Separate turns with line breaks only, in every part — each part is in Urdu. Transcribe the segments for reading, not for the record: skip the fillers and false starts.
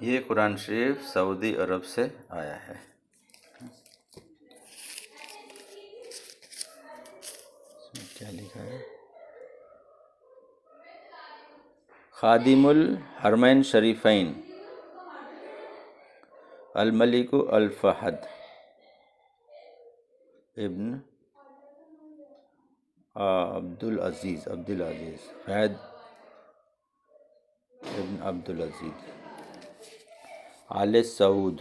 یہ قرآن شریف سعودی عرب سے آیا ہے۔ اس میں کیا لکھا ہے؟ خادم الحرمین شریفین الملک الفہد ابن عبدالعزیز فہد ابن عبدالعزیز آل سعود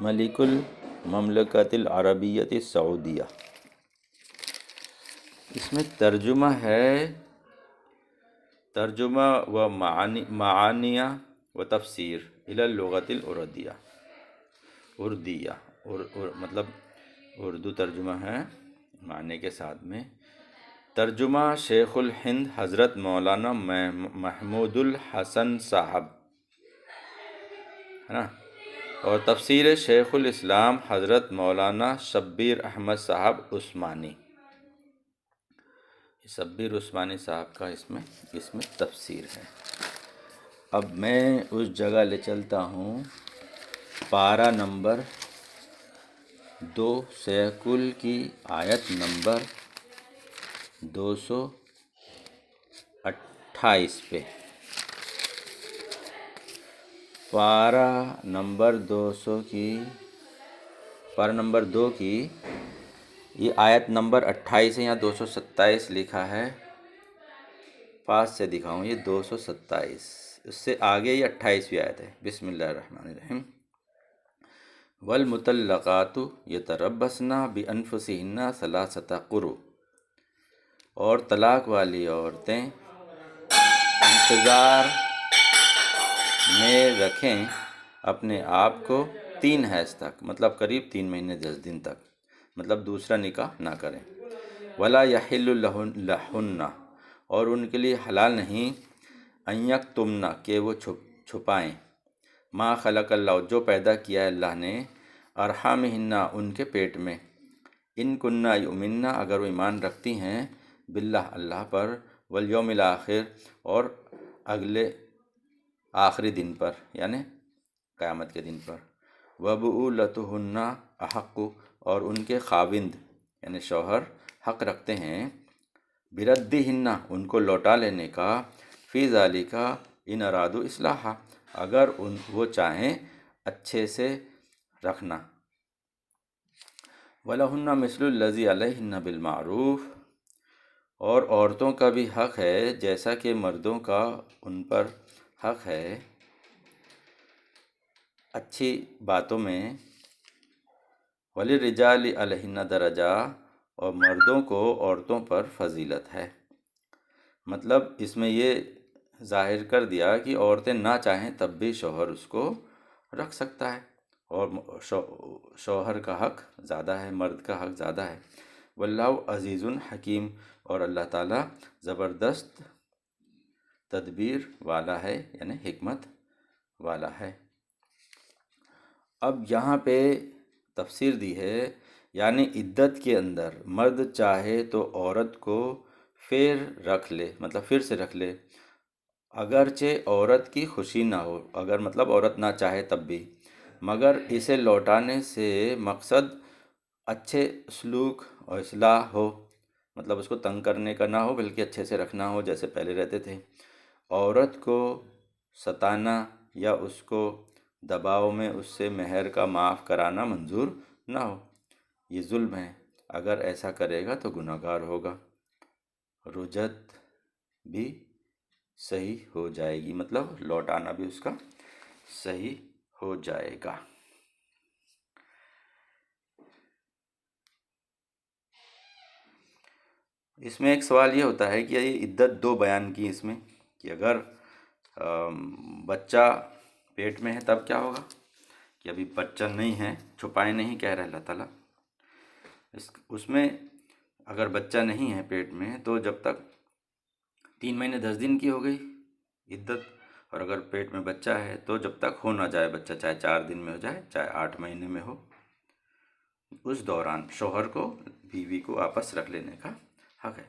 ملک المملکت العربیۃ السعودیہ۔ اس میں ترجمہ ہے، ترجمہ و معانیہ و تفسیر الی اللغۃ الاردیہ، مطلب اردو ترجمہ ہے معنی کے ساتھ میں۔ ترجمہ شیخ الہند حضرت مولانا محمود الحسن صاحب ہے نا، اور تفسیر شیخ الاسلام حضرت مولانا شبیر احمد صاحب عثمانی۔ شبیر عثمانی صاحب کا اس میں تفسیر ہے۔ اب میں اس جگہ لے چلتا ہوں، پارہ نمبر 2 سیکل کی آیت نمبر 228 پہ۔ پارہ نمبر 2 کی یہ آیت نمبر 28 ہے، یہاں 227 لکھا ہے، پاس سے دکھاؤں، یہ 227، اس سے آگے یہ 28ویں آیت ہے۔ بسم اللہ الرحمن الرحیم۔ والمطلقات یتربصن بانفسہن ثلاثۃ قروء، اور طلاق والی عورتیں انتظار میں رکھیں اپنے آپ کو 3 حیض تک، مطلب قریب 3 مہینے 10 دن تک، مطلب دوسرا نکاح نہ کریں۔ ولا یحل لہن، اور ان کے لیے حلال نہیں، ان یکتمن، کہ وہ چھپائیں، ما خلق اللہ، جو پیدا کیا ہے اللہ نے، ارحامہن، ان کے پیٹ میں، ان کننا یؤمنن، اگر وہ ایمان رکھتی ہیں، باللہ، اللہ پر، والیوم الآخر، اور اگلے آخری دن پر، یعنی قیامت کے دن پر، وبعولتہن احق، اور ان کے خاوند یعنی شوہر حق رکھتے ہیں، بردہن، ان کو لوٹا لینے کا، فی ذالک ان ارادوا اصلاحا، اگر وہ چاہیں اچھے سے رکھنا، وَلَهُنَّ مِثْلُ الَّذِي عَلَيْهِنَّ بِالْمَعْرُوفِ، اور عورتوں کا بھی حق ہے جیسا کہ مردوں کا ان پر حق ہے اچھی باتوں میں، وَلِلرِّجَالِ عَلَيْهِنَّ دَرَجَةٌ، اور مردوں کو عورتوں پر فضیلت ہے۔ مطلب اس میں یہ ظاہر کر دیا کہ عورتیں نہ چاہیں تب بھی شوہر اس کو رکھ سکتا ہے، اور شوہر کا حق زیادہ ہے، مرد کا حق زیادہ ہے۔ واللہ عزیز حکیم، اور اللہ تعالیٰ زبردست تدبیر والا ہے، یعنی حکمت والا ہے۔ اب یہاں پہ تفسیر دی ہے، یعنی عدت کے اندر مرد چاہے تو عورت کو پھر رکھ لے، مطلب پھر سے رکھ لے، اگرچہ عورت کی خوشی نہ ہو، اگر مطلب عورت نہ چاہے تب بھی، مگر اسے لوٹانے سے مقصد اچھے سلوک اور اصلاح ہو، مطلب اس کو تنگ کرنے کا نہ ہو بلکہ اچھے سے رکھنا ہو جیسے پہلے رہتے تھے۔ عورت کو ستانا یا اس کو دباؤ میں اس سے مہر کا معاف کرانا منظور نہ ہو، یہ ظلم ہے، اگر ایسا کرے گا تو گناہ گار ہوگا، رجعت بھی صحیح ہو جائے گی، مطلب لوٹانا بھی اس کا صحیح ہو جائے گا۔ اس میں ایک سوال یہ ہوتا ہے کہ یہ عدت 2 بیان کی اس میں، کہ اگر بچہ پیٹ میں ہے تب کیا ہوگا، کہ ابھی بچہ نہیں ہے، چھپائے نہیں کہہ رہا اللہ تعالیٰ، اس میں اگر بچہ نہیں ہے پیٹ میں تو جب تک 3 مہینے 10 دن کی ہو گئی عدت، اور اگر پیٹ میں بچہ ہے تو جب تک ہو نہ جائے بچہ، چاہے 4 دن میں ہو جائے چاہے 8 مہینے میں ہو، اس دوران شوہر کو بیوی کو واپس رکھ لینے کا حق ہے۔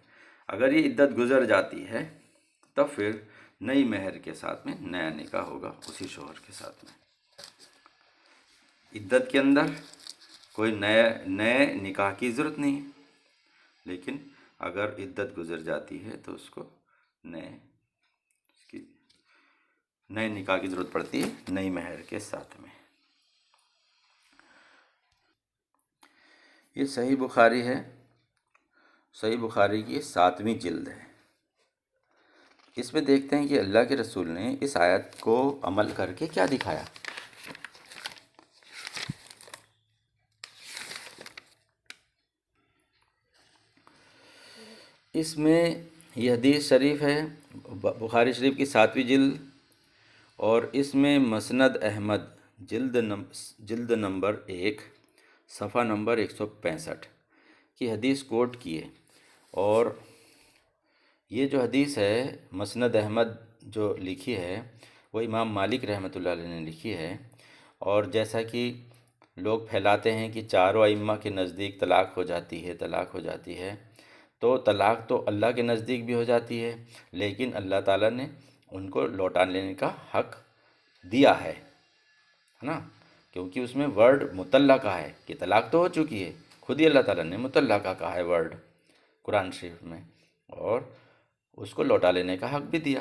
اگر یہ عدت گزر جاتی ہے تب پھر نئی مہر کے ساتھ میں نیا نکاح ہوگا اسی شوہر کے ساتھ میں۔ عدت کے اندر کوئی نئے نکاح کی ضرورت نہیں ہے، لیکن اگر عدت گزر جاتی ہے تو اس کو نئے نکاح کی ضرورت پڑتی ہے نئی مہر کے ساتھ میں۔ یہ صحیح بخاری ہے، صحیح بخاری کی 7ویں جلد ہے۔ اس میں دیکھتے ہیں کہ اللہ کے رسول نے اس آیت کو عمل کر کے کیا دکھایا۔ اس میں یہ حدیث شریف ہے بخاری شریف کی 7ویں جلد، اور اس میں مسند احمد جلد نمبر 1 صفحہ نمبر 165 کی حدیث کوٹ کی ہے۔ اور یہ جو حدیث ہے مسند احمد جو لکھی ہے وہ امام مالک رحمۃ اللہ علیہ نے لکھی ہے، اور جیسا کہ لوگ پھیلاتے ہیں کہ چاروں ائمہ کے نزدیک طلاق ہو جاتی ہے، تو طلاق تو اللہ کے نزدیک بھی ہو جاتی ہے، لیکن اللہ تعالیٰ نے ان کو لوٹا لینے کا حق دیا ہے نا، کیونکہ اس میں ورڈ مطلقہ ہے کہ طلاق تو ہو چکی ہے، خود ہی اللہ تعالیٰ نے مطلقہ کہا ہے ورڈ قرآن شریف میں، اور اس کو لوٹا لینے کا حق بھی دیا۔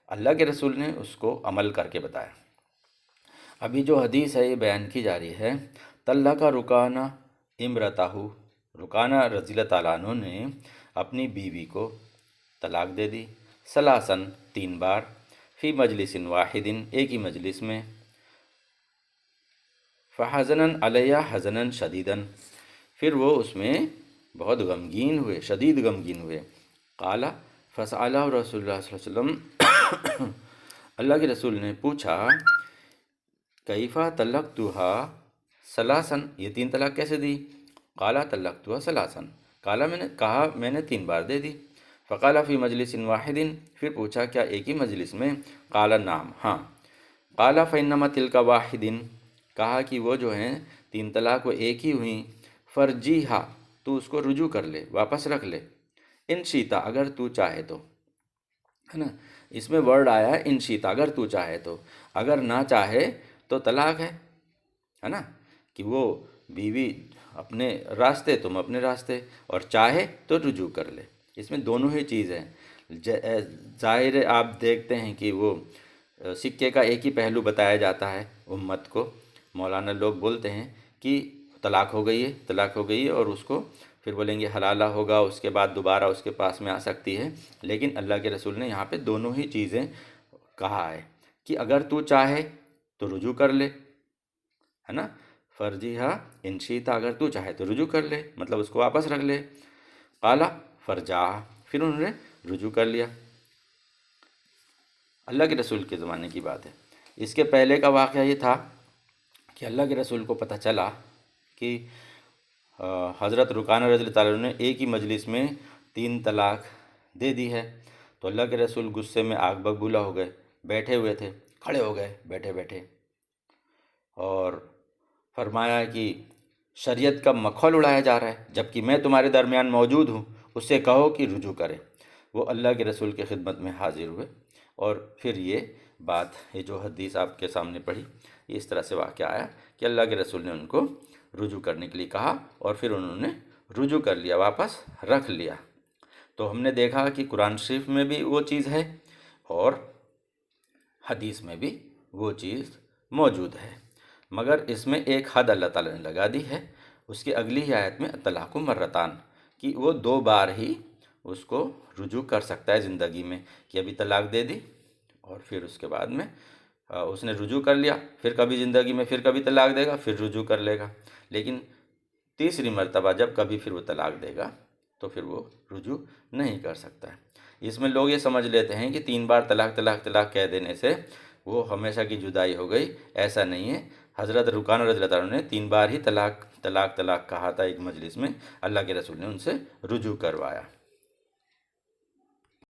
اللہ کے رسول نے اس کو عمل کر کے بتایا۔ ابھی جو حدیث ہے یہ بیان کی جا رہی ہے، طلق رکانہ امرتہ، رکانہ رضی اللہ تعالیٰ عنہ نے اپنی بیوی کو طلاق دے دی، ثلاثاً 3 بار، فی مجلس واحد ایک ہی مجلس میں، فحزنن علیہ حزنن شدیدن، پھر وہ اس میں بہت غمگین ہوئے، شدید غمگین ہوئے۔ قال فسألہ رسول اللہ صلی اللہ علیہ وسلم، اللہ کے رسول نے پوچھا کیفا طلقتھا ثلاثاً، یہ 3 طلاق کیسے دی؟ قال طلقتھا ثلاثاً، میں نے 3 بار دے دی۔ فقال فی مجلس واحد، پھر پوچھا کیا ایک ہی مجلس میں؟ قال نعم، ہاں۔ قال فإنما تلک واحد، کہا کہ وہ جو ہیں 3 طلاق وہ ایک ہی ہوئیں، فرجیہا، تو اس کو رجوع کر لے، واپس رکھ لے، ان شیتا، اگر تو چاہے تو، ہے نا، اس میں ورڈ آیا ہے ان شیتا، اگر تو چاہے تو، اگر نہ چاہے تو طلاق ہے نا، کہ وہ بیوی اپنے راستے تم اپنے راستے، اور چاہے تو رجوع کر لے، اس میں دونوں ہی چیز ہیں۔ ظاہر ہے آپ دیکھتے ہیں کہ وہ سکے کا ایک ہی پہلو بتایا جاتا ہے امت کو، مولانا لوگ بولتے ہیں کہ طلاق ہو گئی ہے اور اس کو پھر بولیں گے حلالہ ہوگا، اس کے بعد دوبارہ اس کے پاس میں آ سکتی ہے، لیکن اللہ کے رسول نے یہاں پہ دونوں ہی چیزیں کہا ہے کہ اگر تو چاہے تو رجوع کر لے، ہے نا، فرجیہا ان شیتا، اگر تو چاہے تو رجوع کر لے، مطلب اس کو واپس رکھ لے۔ قال فرجا، پھر انہوں نے رجوع کر لیا۔ اللہ کے رسول کے زمانے کی بات ہے۔ اس کے پہلے کا واقعہ یہ تھا کہ اللہ کے رسول کو پتہ چلا کہ حضرت رکانہ رضی اللہ تعالیٰ عنہ نے ایک ہی مجلس میں 3 طلاق دے دی ہے، تو اللہ کے رسول غصے میں آگ بگبولا ہو گئے، بیٹھے ہوئے تھے، کھڑے ہو گئے بیٹھے، اور فرمایا کہ شریعت کا مکھول اڑایا جا رہا ہے، جبکہ میں تمہارے درمیان موجود ہوں، اس سے کہو کہ رجوع کرے۔ وہ اللہ کے رسول کی خدمت میں حاضر ہوئے، اور پھر یہ جو حدیث آپ کے سامنے پڑھی، یہ اس طرح سے واقعہ آیا کہ اللہ کے رسول نے ان کو رجوع کرنے کے لیے کہا، اور پھر انہوں نے رجوع کر لیا، واپس رکھ لیا۔ تو ہم نے دیکھا کہ قرآن شریف میں بھی وہ چیز ہے اور حدیث میں بھی وہ چیز موجود ہے، مگر اس میں ایک حد اللہ تعالیٰ نے لگا دی ہے۔ اس کی اگلی ہی آیت میں طلاق مرتان، کہ وہ 2 بار ہی اس کو رجوع کر سکتا ہے زندگی میں، کہ ابھی طلاق دے دی اور پھر اس کے بعد میں اس نے رجوع کر لیا، پھر کبھی زندگی میں پھر کبھی طلاق دے گا، پھر رجوع کر لے گا، لیکن تیسری مرتبہ جب کبھی پھر وہ طلاق دے گا تو پھر وہ رجوع نہیں کر سکتا ہے۔ اس میں لوگ یہ سمجھ لیتے ہیں کہ 3 بار طلاق کہہ دینے سے وہ ہمیشہ کی جدائی ہو گئی، ایسا نہیں ہے۔ حضرت رکانہ رضی اللہ تعالیٰ نے 3 بار ہی طلاق کہا تھا ایک مجلس میں، اللہ کے رسول نے ان سے رجوع کروایا۔